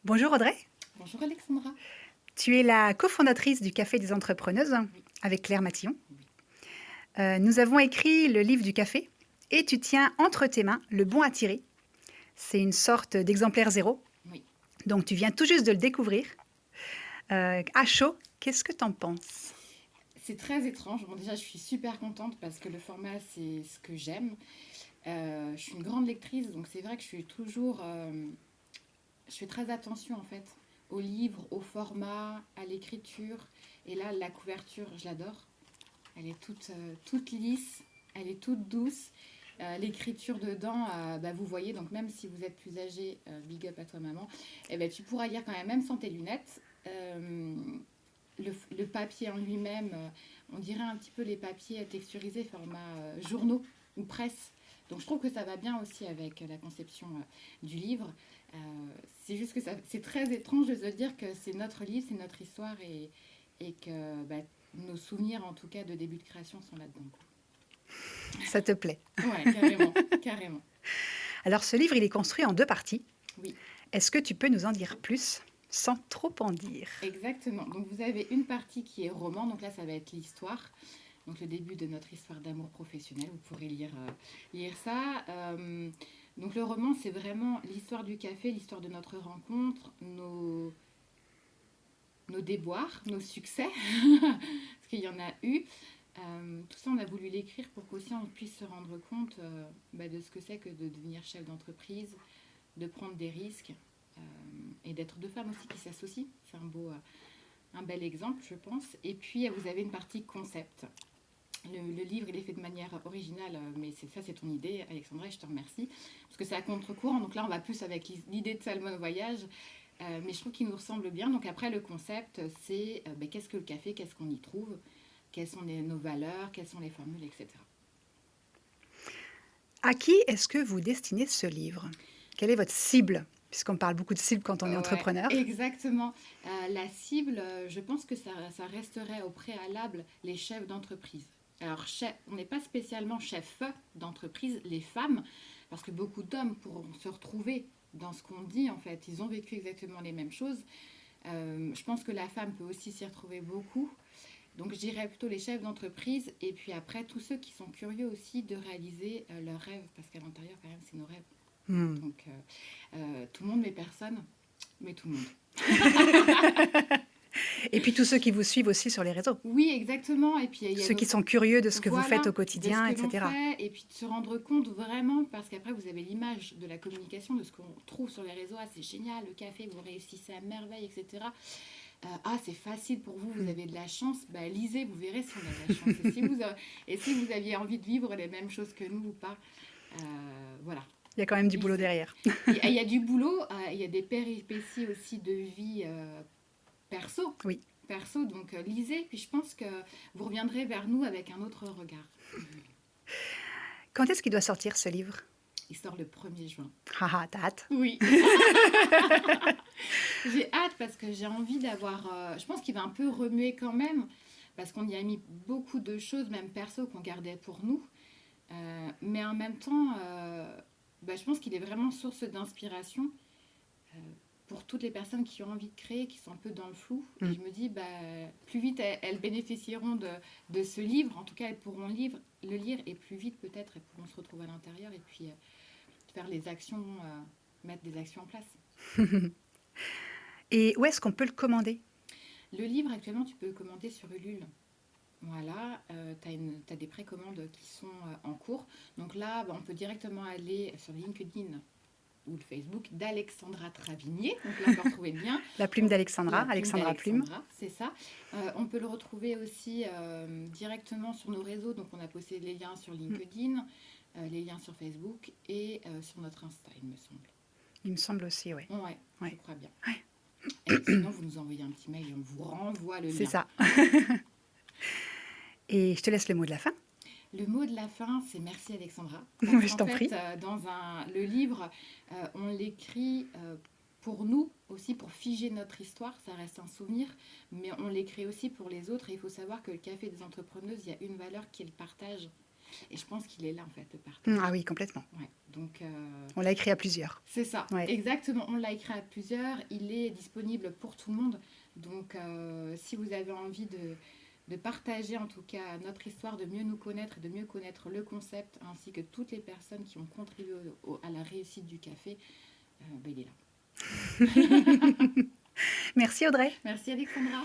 Bonjour Audrey, Bonjour Alexandra. tu es la cofondatrice du Café des Entrepreneuses Oui, avec Claire Matillon. oui, Nous avons écrit le livre du café et tu tiens entre tes mains le bon à tirer. C'est une sorte d'exemplaire zéro, oui. donc tu viens tout juste de le découvrir. À chaud, qu'est-ce que t'en penses? C'est très étrange. Bon, déjà, je suis super contente parce que le format, c'est ce que j'aime. Je suis une grande lectrice, donc c'est vrai que je suis toujours. Je fais très attention en fait au livre, au format, à l'écriture. Et là, la couverture, je l'adore. Elle est toute lisse, elle est toute douce. L'écriture dedans, vous voyez, donc même si vous êtes plus âgé, big up à toi maman, eh ben, tu pourras lire quand même sans tes lunettes. Le papier en lui-même, on dirait un petit peu les papiers texturisés format journaux ou presse. Donc je trouve que ça va bien aussi avec la conception du livre. Euh, c'est juste que c'est très étrange de se dire que c'est notre livre, c'est notre histoire et que nos souvenirs en tout cas de début de création sont là-dedans. Ça te plaît? Ouais, carrément, carrément. Alors ce livre, il est construit en deux parties. Oui, Est-ce que tu peux nous en dire plus sans trop en dire? exactement. Donc vous avez une partie qui est roman, donc là ça va être l'histoire. Donc le début de notre histoire d'amour professionnel, vous pourrez lire ça. Donc le roman, c'est vraiment l'histoire du café, l'histoire de notre rencontre, nos déboires, nos succès, parce qu'il y en a eu. Tout ça, on a voulu l'écrire pour qu'aussi on puisse se rendre compte de ce que c'est que de devenir chef d'entreprise, de prendre des risques et d'être deux femmes aussi qui s'associent. C'est un bel exemple, je pense. Et puis, vous avez une partie concept. Le livre, il est fait de manière originale, mais c'est ton idée, Alexandra, et je te remercie. Parce que c'est à contre-courant, donc là, on va plus avec l'idée de Salmon Voyage, mais je trouve qu'il nous ressemble bien. Donc après, le concept, c'est qu'est-ce que le café, qu'est-ce qu'on y trouve, quelles sont nos valeurs, quelles sont les formules, etc. À qui est-ce que vous destinez ce livre? Quelle est votre cible? Puisqu'on parle beaucoup de cible quand on est Ouais, entrepreneur. exactement. La cible, je pense que ça resterait au préalable les chefs d'entreprise. Alors, on n'est pas spécialement chef d'entreprise, les femmes, parce que beaucoup d'hommes pourront se retrouver dans ce qu'on dit, en fait. Ils ont vécu exactement les mêmes choses. Je pense que la femme peut aussi s'y retrouver beaucoup. Donc, je dirais plutôt les chefs d'entreprise, et puis après, tous ceux qui sont curieux aussi de réaliser leurs rêves, parce qu'à l'intérieur, quand même, c'est nos rêves. Hmm. Donc, tout le monde, mais personne, mais tout le monde. Et puis tous ceux qui vous suivent aussi sur les réseaux. Oui, exactement. Et puis il y a Ceux qui sont curieux de ce que vous faites voilà au de ce quotidien, que l'on etc. fait, et puis de se rendre compte vraiment, parce qu'après vous avez l'image de la communication, de ce qu'on trouve sur les réseaux. Ah, c'est génial, le café, vous réussissez à merveille, etc. Ah, c'est facile pour vous, vous Hmm. avez de la chance. Lisez, vous verrez si on a de la chance. Et si vous aviez envie de vivre les mêmes choses que nous ou pas. Voilà. Il y a quand même du Il boulot faut- derrière. il y a du boulot, il y a des péripéties aussi de vie perso. Oui. Perso, donc lisez, puis je pense que vous reviendrez vers nous avec un autre regard. Quand est-ce qu'il doit sortir ce livre? Il sort le 1er juin. Haha, t'as hâte. Oui, j'ai hâte parce que j'ai envie d'avoir... je pense qu'il va un peu remuer quand même, parce qu'on y a mis beaucoup de choses, même perso, qu'on gardait pour nous. Mais en même temps, je pense qu'il est vraiment source d'inspiration euh, pour toutes les personnes qui ont envie de créer, qui sont un peu dans le flou. Et Mm. je me dis, plus vite elles bénéficieront de ce livre, en tout cas elles pourront le lire, et plus vite peut-être elles pourront se retrouver à l'intérieur et puis faire les actions, mettre des actions en place. Et où est-ce qu'on peut le commander? Le livre actuellement tu peux le commander sur Ulule. Voilà, tu as des précommandes qui sont en cours. Donc là, on peut directement aller sur LinkedIn ou le Facebook d'Alexandra Travigné. Donc là, on peut retrouver le lien. La plume d'Alexandra, La plume Alexandra Plume. d'Alexandra, c'est ça. On peut le retrouver aussi directement sur nos réseaux. Donc on a posté les liens sur Mm. LinkedIn, les liens sur Facebook et sur notre Insta, il me semble. Il me semble aussi, oui. Ouais, je Ouais. crois bien. Ouais. Et sinon, vous nous envoyez un petit mail et on vous renvoie le C'est lien. ça. Et je te laisse le mot de la fin. Le mot de la fin, c'est merci Alexandra. Parce Je qu'en t'en fait, prie. le livre, on l'écrit pour nous aussi, pour figer notre histoire, ça reste un souvenir, mais on l'écrit aussi pour les autres. Et il faut savoir que le Café des Entrepreneuses, il y a une valeur qui est le partage. Et je pense qu'il est là, en fait, le partage. Ah oui, complètement. Ouais. Donc, On l'a écrit à plusieurs. c'est ça, Ouais. exactement. On l'a écrit à plusieurs. Il est disponible pour tout le monde. Donc, si vous avez envie de partager, en tout cas, notre histoire, de mieux nous connaître, de mieux connaître le concept, ainsi que toutes les personnes qui ont contribué à la réussite du café, ben, il est là. Merci Audrey. Merci Alexandra.